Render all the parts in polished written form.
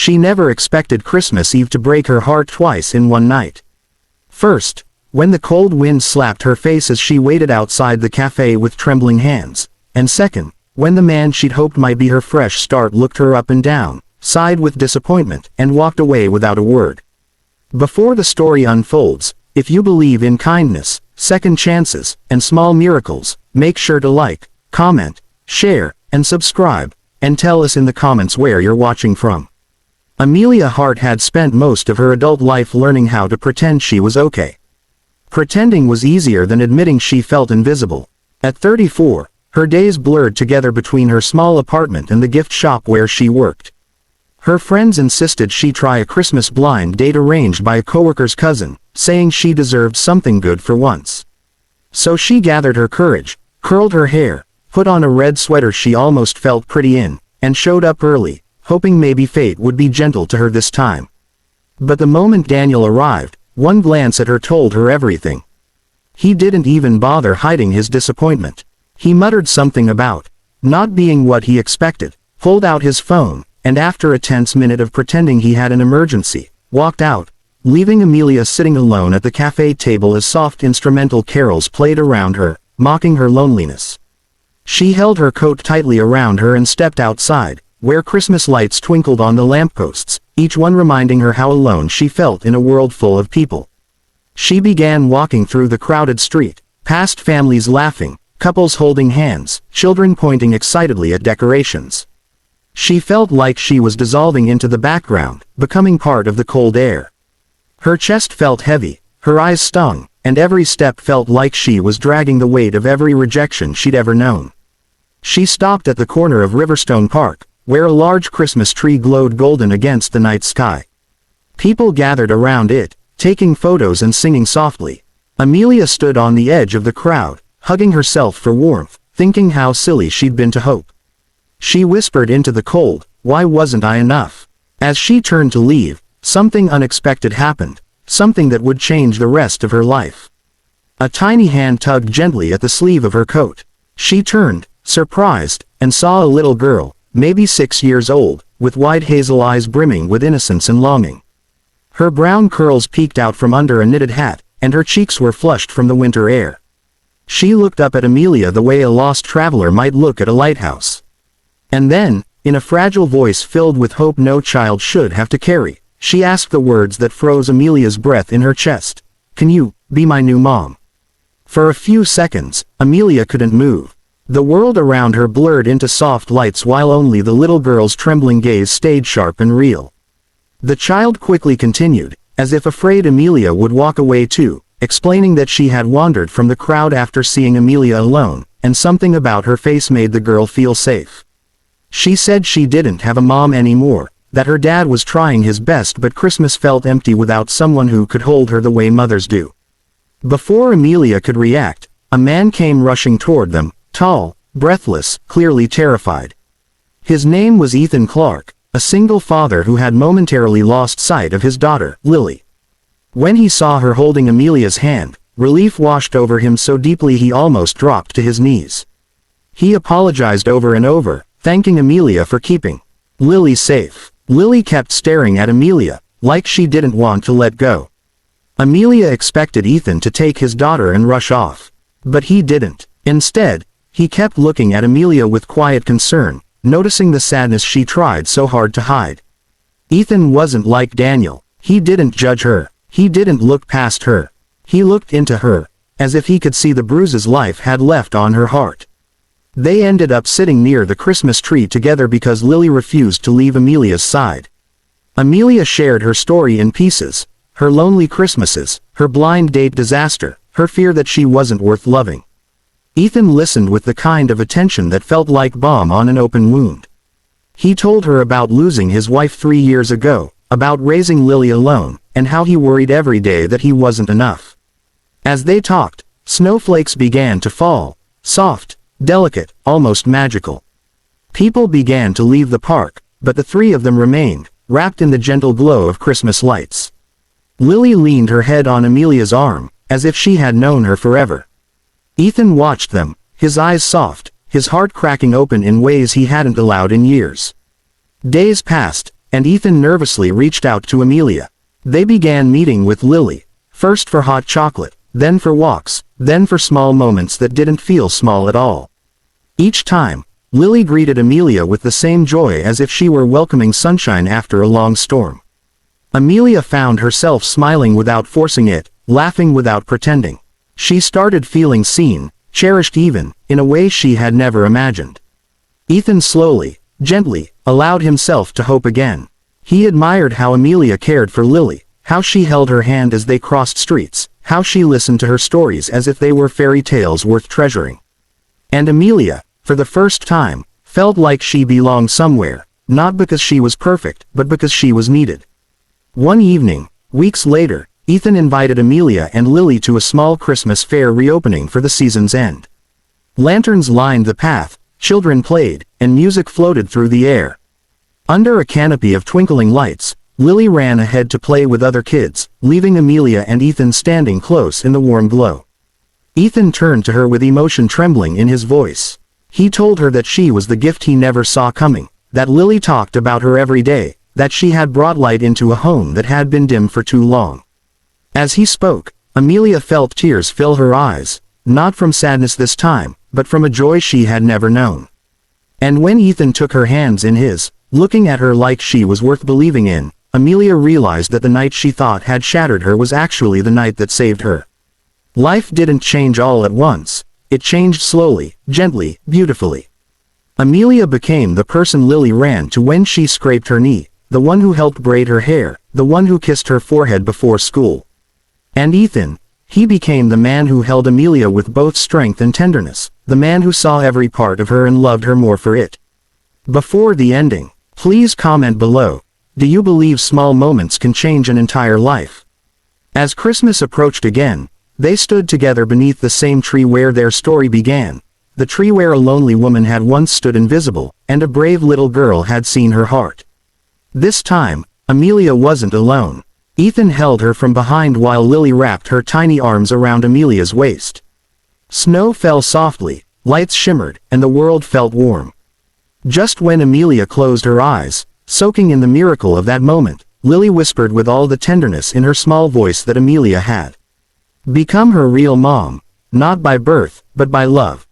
She never expected Christmas Eve to break her heart twice in one night. First, when the cold wind slapped her face as she waited outside the cafe with trembling hands, and second, when the man she'd hoped might be her fresh start looked her up and down, sighed with disappointment, and walked away without a word. Before the story unfolds, if you believe in kindness, second chances, and small miracles, make sure to like, comment, share, and subscribe, and tell us in the comments where you're watching from. Amelia Hart had spent most of her adult life learning how to pretend she was okay. Pretending was easier than admitting she felt invisible. At 34, her days blurred together between her small apartment and the gift shop where she worked. Her friends insisted she try a Christmas blind date arranged by a coworker's cousin, saying she deserved something good for once. So she gathered her courage, curled her hair, put on a red sweater she almost felt pretty in, and showed up early, hoping maybe fate would be gentle to her this time. But the moment Daniel arrived, one glance at her told her everything. He didn't even bother hiding his disappointment. He muttered something about not being what he expected, pulled out his phone, and after a tense minute of pretending he had an emergency, walked out, leaving Amelia sitting alone at the cafe table as soft instrumental carols played around her, mocking her loneliness. She held her coat tightly around her and stepped outside, where Christmas lights twinkled on the lampposts, each one reminding her how alone she felt in a world full of people. She began walking through the crowded street, past families laughing, couples holding hands, children pointing excitedly at decorations. She felt like she was dissolving into the background, becoming part of the cold air. Her chest felt heavy, her eyes stung, and every step felt like she was dragging the weight of every rejection she'd ever known. She stopped at the corner of Riverstone Park, where a large Christmas tree glowed golden against the night sky. People gathered around it, taking photos and singing softly. Amelia stood on the edge of the crowd, hugging herself for warmth, thinking how silly she'd been to hope. She whispered into the cold, "Why wasn't I enough?" As she turned to leave, something unexpected happened, something that would change the rest of her life. A tiny hand tugged gently at the sleeve of her coat. She turned, surprised, and saw a little girl, maybe 6 years old, with wide hazel eyes brimming with innocence and longing. Her brown curls peeked out from under a knitted hat, and her cheeks were flushed from the winter air. She looked up at Amelia the way a lost traveler might look at a lighthouse. And then, in a fragile voice filled with hope no child should have to carry, she asked the words that froze Amelia's breath in her chest. "Can you be my new mom?" For a few seconds, Amelia couldn't move. The world around her blurred into soft lights while only the little girl's trembling gaze stayed sharp and real. The child quickly continued, as if afraid Amelia would walk away too, explaining that she had wandered from the crowd after seeing Amelia alone, and something about her face made the girl feel safe. She said she didn't have a mom anymore, that her dad was trying his best but Christmas felt empty without someone who could hold her the way mothers do. Before Amelia could react, a man came rushing toward them, tall, breathless, clearly terrified. His name was Ethan Clark, a single father who had momentarily lost sight of his daughter, Lily. When he saw her holding Amelia's hand, relief washed over him so deeply he almost dropped to his knees. He apologized over and over, thanking Amelia for keeping Lily safe. Lily kept staring at Amelia, like she didn't want to let go. Amelia expected Ethan to take his daughter and rush off. But he didn't. Instead, he kept looking at Amelia with quiet concern, noticing the sadness she tried so hard to hide. Ethan wasn't like Daniel. He didn't judge her. He didn't look past her. He looked into her, as if he could see the bruises life had left on her heart. They ended up sitting near the Christmas tree together because Lily refused to leave Amelia's side. Amelia shared her story in pieces, her lonely Christmases, her blind date disaster, her fear that she wasn't worth loving. Ethan listened with the kind of attention that felt like balm on an open wound. He told her about losing his wife 3 years ago, about raising Lily alone, and how he worried every day that he wasn't enough. As they talked, snowflakes began to fall, soft, delicate, almost magical. People began to leave the park, but the three of them remained, wrapped in the gentle glow of Christmas lights. Lily leaned her head on Amelia's arm, as if she had known her forever. Ethan watched them, his eyes soft, his heart cracking open in ways he hadn't allowed in years. Days passed, and Ethan nervously reached out to Amelia. They began meeting with Lily, first for hot chocolate, then for walks, then for small moments that didn't feel small at all. Each time, Lily greeted Amelia with the same joy as if she were welcoming sunshine after a long storm. Amelia found herself smiling without forcing it, laughing without pretending. She started feeling seen, cherished even, in a way she had never imagined. Ethan slowly, gently, allowed himself to hope again. He admired how Amelia cared for Lily, how she held her hand as they crossed streets, how she listened to her stories as if they were fairy tales worth treasuring. And Amelia, for the first time, felt like she belonged somewhere, not because she was perfect, but because she was needed. One evening, weeks later, Ethan invited Amelia and Lily to a small Christmas fair reopening for the season's end. Lanterns lined the path, children played, and music floated through the air. Under a canopy of twinkling lights, Lily ran ahead to play with other kids, leaving Amelia and Ethan standing close in the warm glow. Ethan turned to her with emotion trembling in his voice. He told her that she was the gift he never saw coming, that Lily talked about her every day, that she had brought light into a home that had been dim for too long. As he spoke, Amelia felt tears fill her eyes, not from sadness this time, but from a joy she had never known. And when Ethan took her hands in his, looking at her like she was worth believing in, Amelia realized that the night she thought had shattered her was actually the night that saved her. Life didn't change all at once. It changed slowly, gently, beautifully. Amelia became the person Lily ran to when she scraped her knee, the one who helped braid her hair, the one who kissed her forehead before school. And Ethan, he became the man who held Amelia with both strength and tenderness, the man who saw every part of her and loved her more for it. Before the ending, please comment below, do you believe small moments can change an entire life? As Christmas approached again, they stood together beneath the same tree where their story began, the tree where a lonely woman had once stood invisible, and a brave little girl had seen her heart. This time, Amelia wasn't alone. Ethan held her from behind while Lily wrapped her tiny arms around Amelia's waist. Snow fell softly, lights shimmered, and the world felt warm. Just when Amelia closed her eyes, soaking in the miracle of that moment, Lily whispered with all the tenderness in her small voice that Amelia had become her real mom, not by birth, but by love.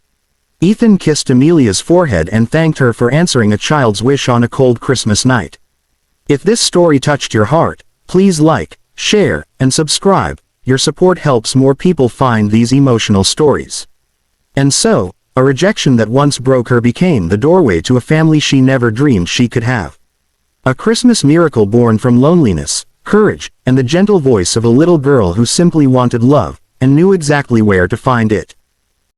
Ethan kissed Amelia's forehead and thanked her for answering a child's wish on a cold Christmas night. If this story touched your heart, please like, share, and subscribe. Your support helps more people find these emotional stories. And so, a rejection that once broke her became the doorway to a family she never dreamed she could have. A Christmas miracle born from loneliness, courage, and the gentle voice of a little girl who simply wanted love, and knew exactly where to find it.